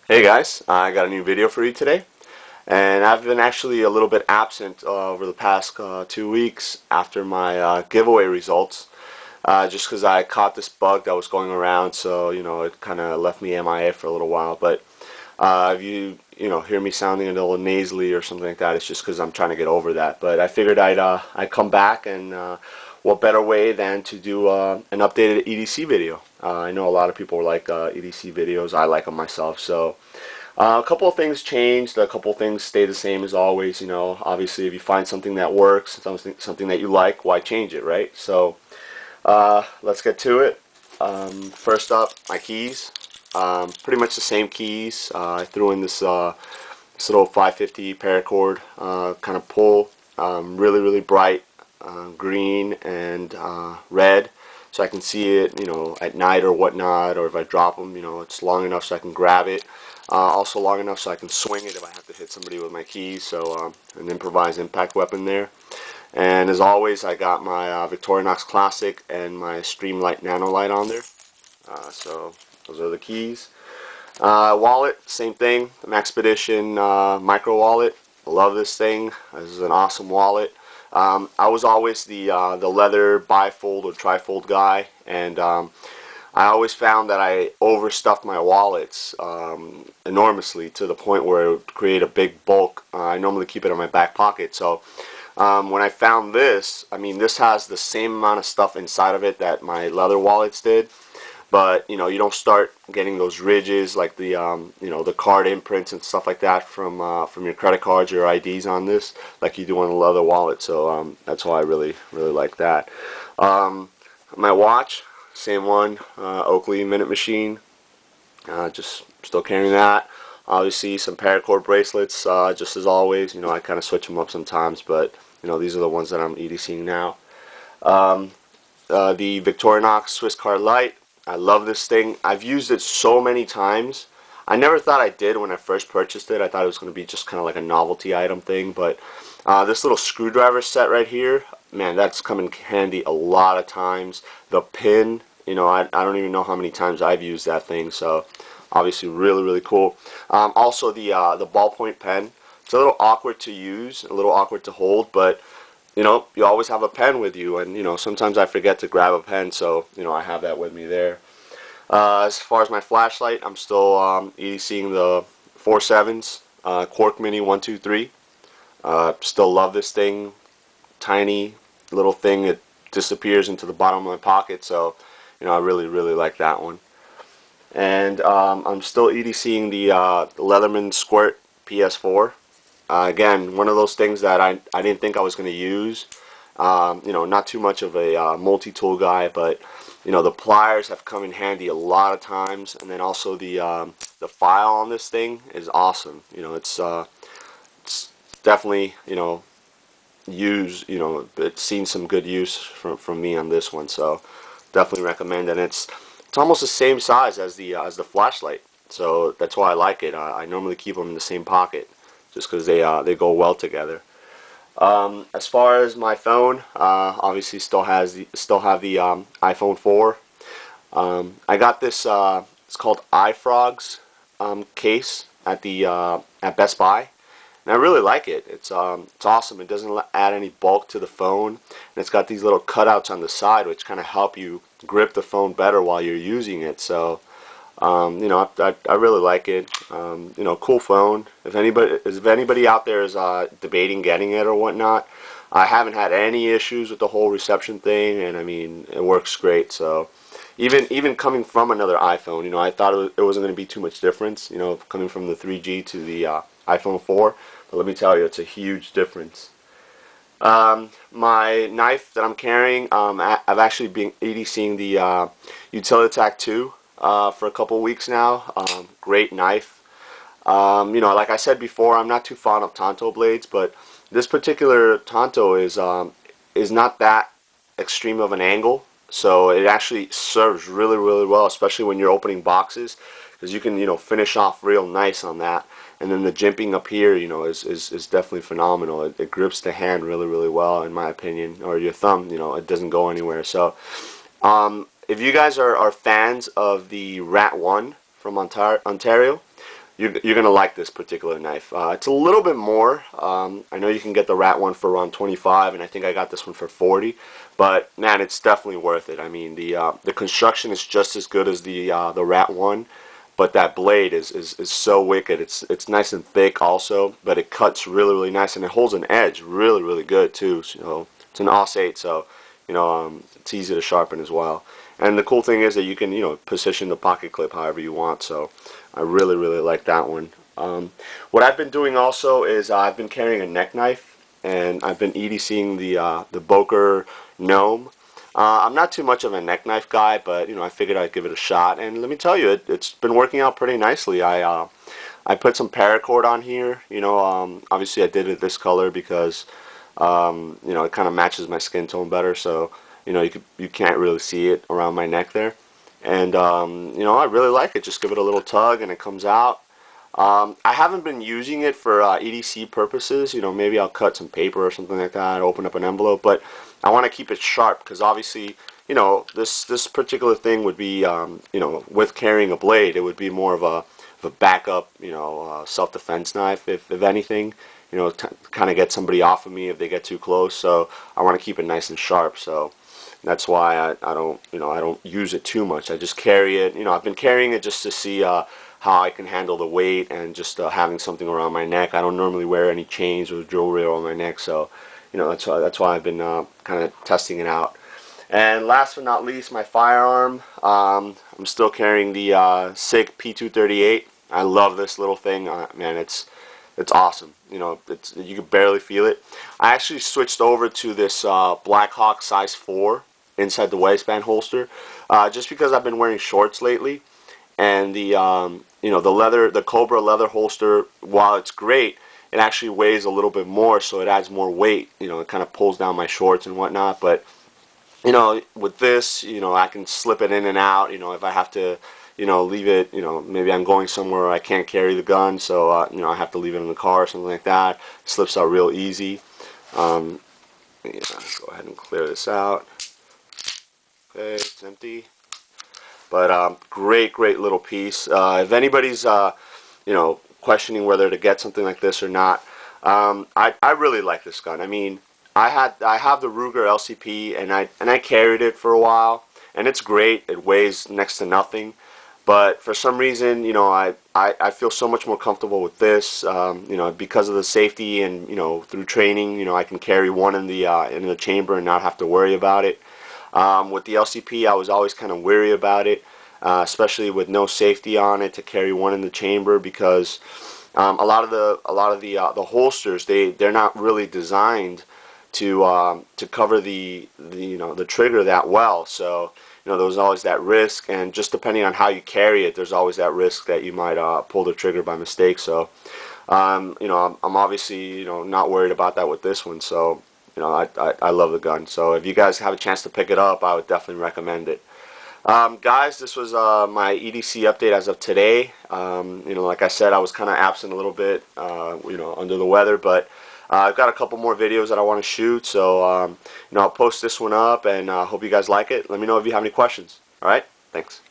Hey guys, I got a new video for you today, and I've been actually a little bit absent over the past 2 weeks after my giveaway results, just because I caught this bug that was going around, so it kind of left me MIA for a little while. But if you hear me sounding a little nasally or something like that, it's just because I'm trying to get over that. But I figured I'd come back, and what better way than to do an updated EDC video. I know a lot of people like EDC videos. I like them myself. So a couple of things changed. A couple of things stay the same as always. Obviously, if you find something that works, something that you like, why change it, right? So let's get to it. First up, my keys. Pretty much the same keys. I threw in this little 550 paracord kind of pull. Really bright green and red, so I can see it, at night or whatnot, or if I drop them, it's long enough so I can grab it. Also long enough so I can swing it if I have to hit somebody with my keys. So an improvised impact weapon there. And as always, I got my Victorinox Classic and my Streamlight Nano Light on there. So those are the keys. Wallet, same thing. The Maxpedition Micro Wallet. I love this thing. This is an awesome wallet. I was always the leather bifold or trifold guy, and I always found that I overstuffed my wallets enormously to the point where it would create a big bulk. I normally keep it in my back pocket. So when I found this, I mean, this has the same amount of stuff inside of it that my leather wallets did. But you don't start getting those ridges like the the card imprints and stuff like that from your credit cards or your IDs on this, like you do on a leather wallet. So that's why I really like that. My watch, same one, Oakley Minute Machine. Just still carrying that. Obviously some paracord bracelets, just as always. I kind of switch them up sometimes, but these are the ones that I'm EDCing now. The Victorinox Swiss Card Light. I love this thing. I've used it so many times. I never thought I did when I first purchased it. I thought it was going to be just kind of like a novelty item thing, but this little screwdriver set right here, man, that's come in handy a lot of times. The pin, I don't even know how many times I've used that thing, so obviously really cool. Also the ballpoint pen. It's a little awkward to use, a little awkward to hold, but you always have a pen with you, and sometimes I forget to grab a pen, so I have that with me there. As far as my flashlight, I'm still EDCing the 4.7s, Quark Mini 123. Still love this thing. Tiny little thing. It disappears into the bottom of my pocket, so I really like that one. And I'm still EDCing the Leatherman Squirt PS4. Again, one of those things that I didn't think I was going to use. Not too much of a multi-tool guy, but the pliers have come in handy a lot of times, and then also the file on this thing is awesome. It's definitely it's seen some good use from me on this one, so definitely recommend. And it's almost the same size as the flashlight, so that's why I like it. I normally keep them in the same pocket, just because they go well together. As far as my phone, obviously still have the iPhone 4. I got this. It's called iFrog's case at Best Buy, and I really like it. It's awesome. It doesn't add any bulk to the phone, and it's got these little cutouts on the side, which kind of help you grip the phone better while you're using it. So I really like it. Cool phone. If anybody out there is debating getting it or whatnot, I haven't had any issues with the whole reception thing, and I mean, it works great. So even coming from another iPhone, I thought it wasn't going to be too much difference, coming from the 3G to the iPhone 4, but let me tell you, it's a huge difference. My knife that I'm carrying, I've actually been EDCing the Utilitac 2 for a couple weeks now. Great knife. Like I said before, I'm not too fond of Tonto blades, but this particular Tonto is not that extreme of an angle, so it actually serves really well, especially when you're opening boxes, because you can finish off real nice on that. And then the jimping up here, is definitely phenomenal. It grips the hand really well, in my opinion, or your thumb. It doesn't go anywhere. So if you guys are fans of the Rat 1 from Ontario, you're gonna like this particular knife. It's a little bit more. I know you can get the rat one for around 25, and I think I got this one for 40. But man, it's definitely worth it. I mean, the construction is just as good as the rat one, but that blade is so wicked. It's nice and thick also, but it cuts really nice, and it holds an edge really good too. So it's an AUS-8, so it's easy to sharpen as well. And the cool thing is that you can position the pocket clip however you want. So I really like that one. What I've been doing also is I've been carrying a neck knife, and I've been EDCing the Boker Gnome. I'm not too much of a neck knife guy, but I figured I'd give it a shot, and let me tell you, it's been working out pretty nicely. I put some paracord on here. Obviously I did it this color because it kind of matches my skin tone better, so you can't really see it around my neck there. And I really like it. Just give it a little tug and it comes out. I haven't been using it for EDC purposes. Maybe I'll cut some paper or something like that, open up an envelope, but I want to keep it sharp because obviously this particular thing would be with carrying a blade, it would be more of a backup self-defense knife if anything, kind of get somebody off of me if they get too close. So I want to keep it nice and sharp, so that's why I don't use it too much. I just carry it. I've been carrying it just to see how I can handle the weight, and just having something around my neck. I don't normally wear any chains or jewelry around my neck, so that's why I've been kind of testing it out. And last but not least, my firearm. I'm still carrying the SIG P238. I love this little thing. Man, it's awesome. You can barely feel it. I actually switched over to this Blackhawk size 4 inside the waistband holster, just because I've been wearing shorts lately, and the Cobra leather holster, while it's great, it actually weighs a little bit more, so it adds more weight. It kind of pulls down my shorts and whatnot. But with this, I can slip it in and out. If I have to leave it, maybe I'm going somewhere where I can't carry the gun, so I have to leave it in the car or something like that. It slips out real easy. Go ahead and clear this out. Okay, it's empty. But great little piece. If anybody's questioning whether to get something like this or not, I really like this gun. I mean, I have the Ruger LCP, and I carried it for a while, and it's great. It weighs next to nothing. But for some reason, I feel so much more comfortable with this, because of the safety, and through training, I can carry one in the chamber and not have to worry about it. With the LCP, I was always kind of weary about it, especially with no safety on it, to carry one in the chamber, because a lot of the holsters, they're not really designed to cover the trigger that well. So there's always that risk, and just depending on how you carry it, there's always that risk that you might pull the trigger by mistake. So I'm obviously not worried about that with this one. So I love the gun. So if you guys have a chance to pick it up, I would definitely recommend it. Guys, this was my EDC update as of today. Like I said, I was kind of absent a little bit, under the weather, but I've got a couple more videos that I want to shoot, so I'll post this one up, and hope you guys like it. Let me know if you have any questions. Alright, thanks.